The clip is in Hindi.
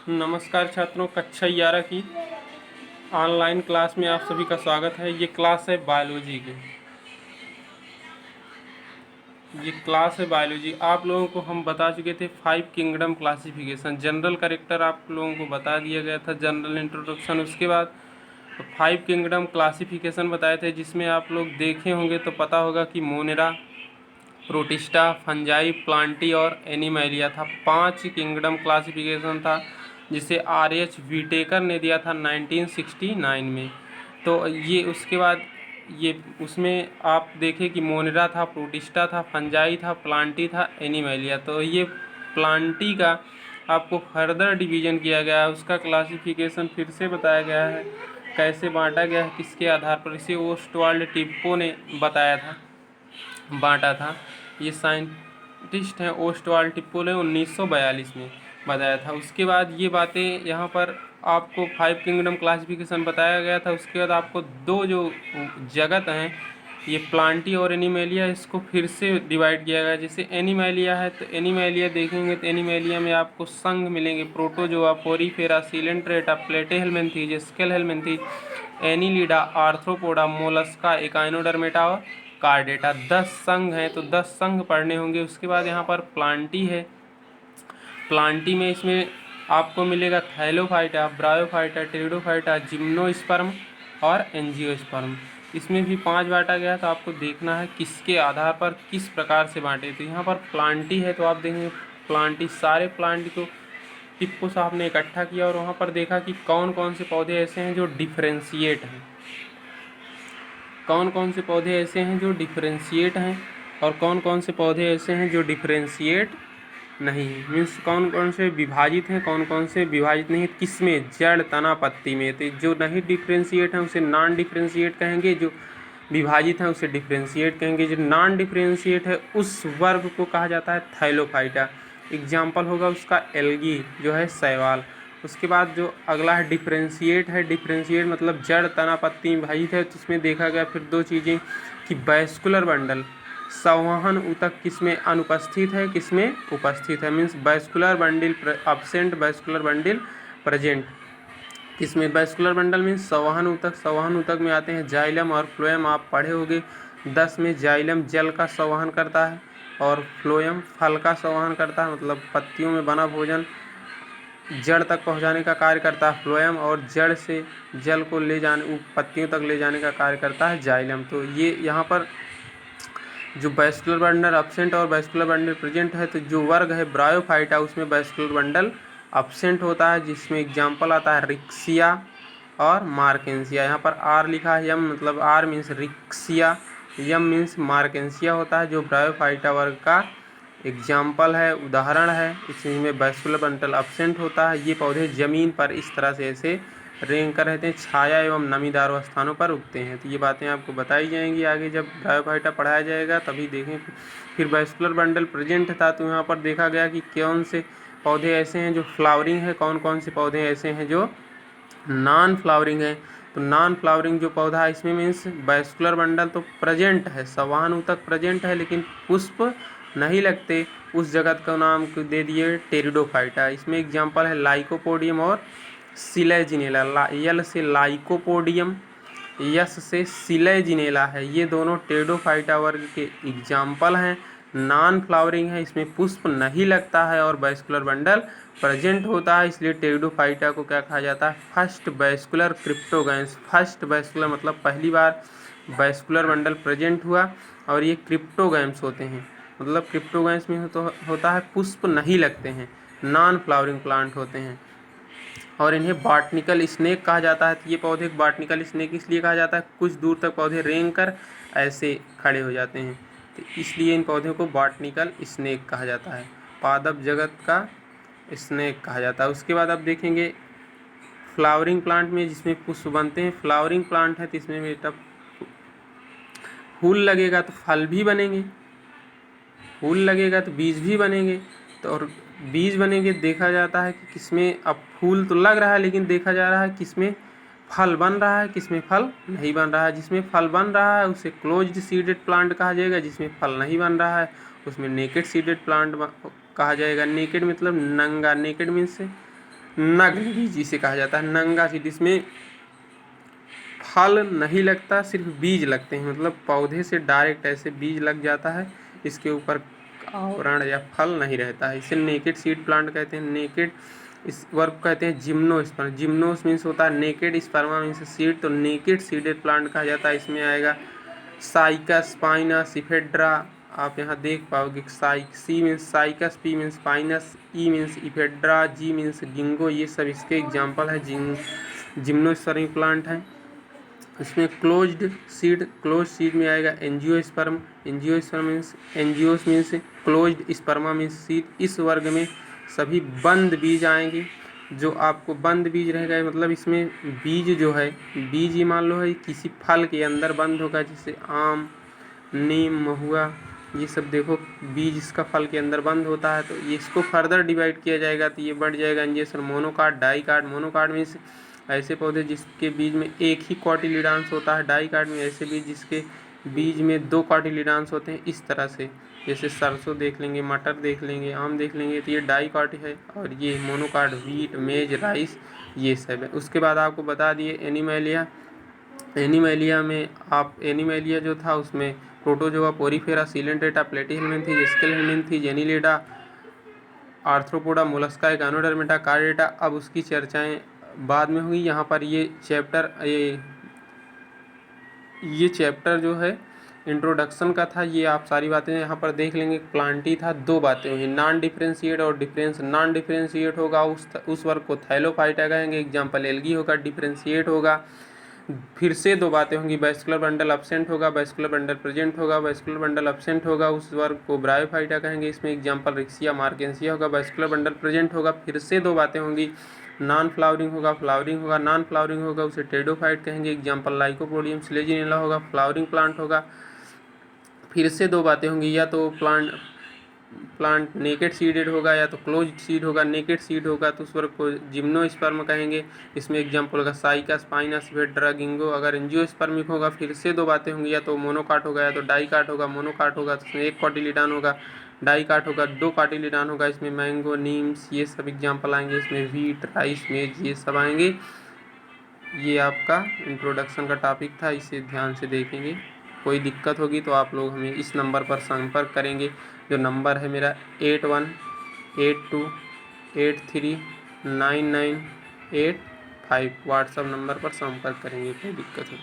नमस्कार छात्रों, कक्षा 11 की ऑनलाइन क्लास में आप सभी का स्वागत है। ये क्लास है बायोलॉजी की। आप लोगों को हम बता चुके थे 5 किंगडम क्लासिफिकेशन। जनरल कैरेक्टर आप लोगों को बता दिया गया था, जनरल इंट्रोडक्शन। उसके बाद 5 किंगडम क्लासिफिकेशन बताए थे, जिसमें आप लोग देखे होंगे तो पता होगा कि मोनेरा, प्रोटिस्टा, फंजाई, प्लांटी और एनिमैलिया था। 5 किंगडम क्लासिफिकेशन था, जिसे R.H. व्हिटेकर ने दिया था 1969 में। तो ये उसके बाद ये उसमें आप देखें कि मोनेरा था, प्रोटिस्टा था, फंजाई था, प्लांटी था, एनिमैलिया। तो ये प्लांटी का आपको फर्दर डिवीज़न किया गया है, उसका क्लासिफिकेशन फिर से बताया गया है, कैसे बांटा गया है, किसके आधार पर। इसे ओस्टवाल्ड टिप्पो ने बताया था, बांटा था। ये साइंटिस्ट हैं ओस्टवाल्ड टिप्पो ने 1942 में बताया था। उसके बाद ये बातें यहाँ पर आपको 5 किंगडम क्लासिफिकेशन बताया गया था। उसके बाद आपको दो जो जगत हैं, ये प्लांटी और एनिमैलिया, इसको फिर से डिवाइड किया गया। जैसे एनिमैलिया है तो एनिमैलिया देखेंगे तो एनिमैलिया में आपको संघ मिलेंगे: protozoa, porifera, coelenterata, platyhelminthes, aschelminthes, annelida, arthropoda, mollusca, echinodermata और कार्डेटा। 10 संघ हैं, तो 10 संघ पढ़ने होंगे। उसके बाद यहाँ पर प्लांटी है। प्लांटी में इसमें आपको मिलेगा थैलोफाइटा, ब्रायोफाइटा, टेरिडोफाइटा, जिम्नोस्पर्म और एंजियोस्पर्म। इसमें भी 5 बांटा गया, तो आपको देखना है किसके आधार पर किस प्रकार से बांटे। तो यहाँ पर प्लांटी है, तो आप देखेंगे प्लांटी, सारे प्लांट को टिप्पो साहब ने इकट्ठा किया और वहाँ पर देखा कि कौन कौन से पौधे ऐसे हैं जो डिफरेंशिएट हैं, कौन कौन से पौधे ऐसे हैं जो डिफरेंशिएट हैं और कौन कौन से पौधे ऐसे हैं जो डिफरेंशिएट नहीं है। मीन्स कौन कौन से विभाजित हैं, कौन कौन से विभाजित नहीं है, किसमें, जड़, तना, पत्ती में। तो जो नहीं डिफरेंशिएट हैं उसे नॉन डिफरेंशिएट कहेंगे, जो विभाजित हैं उसे डिफरेंशिएट कहेंगे। जो नॉन डिफरेंशिएट है उस वर्ग को कहा जाता है थैलोफाइटा। एग्जाम्पल होगा उसका एल्गी, जो है शैवाल। उसके बाद जो अगला है डिफरेंशिएट है। डिफरेंशिएट मतलब जड़, तना, पत्ती विभाजित है। तो उसमें देखा गया फिर दो चीज़ें कि वैस्कुलर बंडल, संवहन ऊतक किसमें अनुपस्थित है, किसमें उपस्थित है। Means vascular bundle absent, vascular bundle present. किसमें वैस्कुलर बंडल मीन्स संवहन ऊतक। संवहन ऊतक में आते हैं जाइलम और फ्लोएम, आप पढ़े होंगे 10 में। जाइलम जल का संवहन करता है और फ्लोएम फल का संवहन करता है, मतलब पत्तियों में बना भोजन जड़ तक पहुंचाने का कार्य करता है फ्लोएम, और जड़ से जल को ले जाने, पत्तियों तक ले जाने का कार्य करता है जाइलम। तो ये यहाँ पर जो वैस्कुलर बंडल अब्सेंट और वैस्कुलर बंडल प्रेजेंट है, तो जो वर्ग है ब्रायोफाइटा उसमें वैस्कुलर बंडल अब्सेंट होता है, जिसमें एग्जाम्पल आता है रिक्सिया और मार्केंसिया। यहाँ पर आर लिखा है, यम मतलब आर मीन्स रिक्सिया, यम मीन्स मार्केंसिया होता है, जो ब्रायोफाइटा वर्ग का एग्जाम्पल है, उदाहरण है। इसमें वैस्कुलर बंडल अब्सेंट होता है। ये पौधे जमीन पर इस तरह से ऐसे रेंग कर रहते हैं, छाया एवं नमीदार स्थानों पर उगते हैं। तो ये बातें आपको बताई जाएंगी आगे जब ब्रायोफाइटा पढ़ाया जाएगा, तभी देखें। फिर वैस्कुलर बंडल प्रेजेंट था, तो यहाँ पर देखा गया कि कौन से पौधे ऐसे हैं जो फ्लावरिंग है, कौन कौन से पौधे ऐसे हैं जो नॉन फ्लावरिंग है। तो नॉन फ्लावरिंग जो पौधा है इसमें मीन्स वैस्कुलर बंडल तो प्रेजेंट है, संवहन ऊतक प्रेजेंट है, लेकिन पुष्प नहीं लगते। उस जगत का नाम दे दिए टेरिडोफाइटा। इसमें एग्जाम्पल है लाइकोपोडियम और सिलेजिनेला। यल से लाइकोपोडियम, यस से सिलेजिनेला है। ये दोनों टेरिडोफाइटा वर्ग के एग्जाम्पल हैं। नॉन फ्लावरिंग है, इसमें पुष्प नहीं लगता है और वैस्कुलर बंडल प्रेजेंट होता है, इसलिए टेरिडोफाइटा को क्या कहा जाता है, फर्स्ट वैस्कुलर क्रिप्टोगैंस। फर्स्ट वैस्कुलर मतलब पहली बार वैस्कुलर बंडल प्रेजेंट हुआ, और ये क्रिप्टोगैम्स होते हैं, मतलब क्रिप्टोगैम्स में होता है पुष्प नहीं लगते हैं, नॉन फ्लावरिंग प्लांट होते हैं, और इन्हें बॉटनिकल स्नेक कहा जाता है। तो ये पौधे बॉटनिकल स्नेक इसलिए कहा जाता है, कुछ दूर तक पौधे रेंग कर ऐसे खड़े हो जाते हैं, तो इसलिए इन पौधों को बॉटनिकल स्नेक कहा जाता है, पादप जगत का स्नेक कहा जाता है। उसके बाद आप देखेंगे फ्लावरिंग प्लांट में, जिसमें पुष्प बनते हैं। फ्लावरिंग प्लांट है तो इसमें बेटा फूल लगेगा तो फल भी बनेंगे, फूल लगेगा तो बीज भी बनेंगे। तो और बीज बनेंगे, देखा जाता है कि किसमें अब फूल तो लग रहा है, लेकिन देखा जा रहा है किसमें फल बन रहा है, किसमें फल नहीं बन रहा है। जिसमें फल बन रहा है उसे क्लोज्ड सीडेड प्लांट कहा जाएगा, जिसमें फल नहीं बन रहा है उसमें नेकेड सीडेड प्लांट कहा जाएगा। नेकेड मतलब नंगा, नेकेड मीन्स नग्न बीज जिसे कहा जाता है, नंगा सीड, इसमें फल नहीं लगता, सिर्फ बीज लगते हैं, मतलब पौधे से डायरेक्ट ऐसे बीज लग जाता है, इसके ऊपर आवरण या फल नहीं रहता है। इसे नेकेड सीड प्लांट कहते हैं। नेकेड इस वर्ग को कहते हैं जिम्नोस्पर्म। जिम्नोस मीन्स होता है नेकेड, स्पर्मा मीन्स सीड, तो नेकेड सीडेड प्लांट कहा जाता है। इसमें आएगा साइकस, पाइनस, इफेड्रा, आप यहाँ देख पाओगे C means cycas, P means pinus, E means ephedra, G means ginkgo, ये सब इसके एग्जाम्पल है जिम्नोस्पर्मी प्लांट हैं। इसमें क्लोज्ड सीड में आएगा angiosperm. Angios means closed, sperma means seed. इस वर्ग में सभी बंद बीज आएंगे। जो आपको बंद बीज रहेगा मतलब इसमें बीज जो है, बीज ही मान लो है किसी फल के अंदर बंद होगा, जैसे आम, नीम, महुआ, ये सब देखो बीज इसका फल के अंदर बंद होता है। तो ये इसको फर्दर डिवाइड किया जाएगा तो ये बढ़ जाएगा angiosperm. Monocot, dicot. Monocot means ऐसे पौधे जिसके बीज में एक ही कॉटिलिडांस होता है। डाइकाट में ऐसे बीज जिसके बीज में 2 कॉटिलिडांस होते हैं। इस तरह से जैसे सरसों देख लेंगे, मटर देख लेंगे, आम देख लेंगे, तो ये डाइकाट है। और ये मोनोकाट व्हीट, मेज, राइस, ये सब है। उसके बाद आपको बता दिए एनिमेलिया में आप एनिमेलिया जो था उसमें protozoa, porifera, coelenterata, platyhelminthes, aschelminthes, annelida, arthropoda, mollusca, echinodermata, chordata. अब उसकी चर्चाएं बाद में हुई। यहाँ पर ये चैप्टर जो है इंट्रोडक्शन का था, ये आप सारी बातें यहाँ पर देख लेंगे। प्लांटी था, 2 बातें हुई, नॉन डिफरेंशिएट और डिफरेंस। नॉन डिफरेंशिएट होगा उस वर्ग को थैलोफाइटा कहेंगे, एग्जाम्पल एल्गी होगा। डिफरेंशिएट होगा फिर से 2 बातें होंगी, वैस्कुलर बंडल अब्सेंट होगा, वैस्कुलर बंडल प्रेजेंट होगा। वैस्कुलर बंडल अब्सेंट होगा उस वर्ग को ब्रायोफाइटा कहेंगे, इसमें एग्जाम्पल रिक्सिया, मार्केंसिया होगा। वैस्कुलर बंडल प्रेजेंट होगा फिर से 2 बातें होंगी, नॉन फ्लावरिंग होगा, फ्लावरिंग होगा। नॉन फ्लावरिंग होगा उसे टेडोफाइट कहेंगे, एग्जाम्पल लाइकोपोडियम, सिलेजिनेला होगा। फ्लावरिंग प्लांट होगा फिर से 2 बातें होंगी, या तो प्लांट नेकेड सीडेड होगा या तो क्लोज्ड सीड होगा। नेकेड सीड होगा तो उस वर्ग को जिम्नोस्पर्म कहेंगे, इसमें एग्जाम्पल होगा साइकस, पाइनस, वेड्रा, गिंगो। अगर एंजियोस्पर्मिक होगा फिर से 2 बातें होंगी, या तो मोनोकाट होगा या तो डाइकाट होगा। मोनोकाट होगा तो उसमें 1 कॉटिलिडान होगा, डाइकाट होगा 2 कॉटिलिडान होगा। इसमें मैंगो, नीम्स, ये सब एग्जाम्पल आएंगे। इसमें व्हीट, राइस, मेज, ये सब आएंगे। ये आपका इंट्रोडक्शन का टॉपिक था, इसे ध्यान से देखेंगे। कोई दिक्कत होगी तो आप लोग हमें इस नंबर पर संपर्क करेंगे, जो नंबर है मेरा 8182839985। व्हाट्सएप नंबर पर संपर्क करेंगे, कोई दिक्कत हो।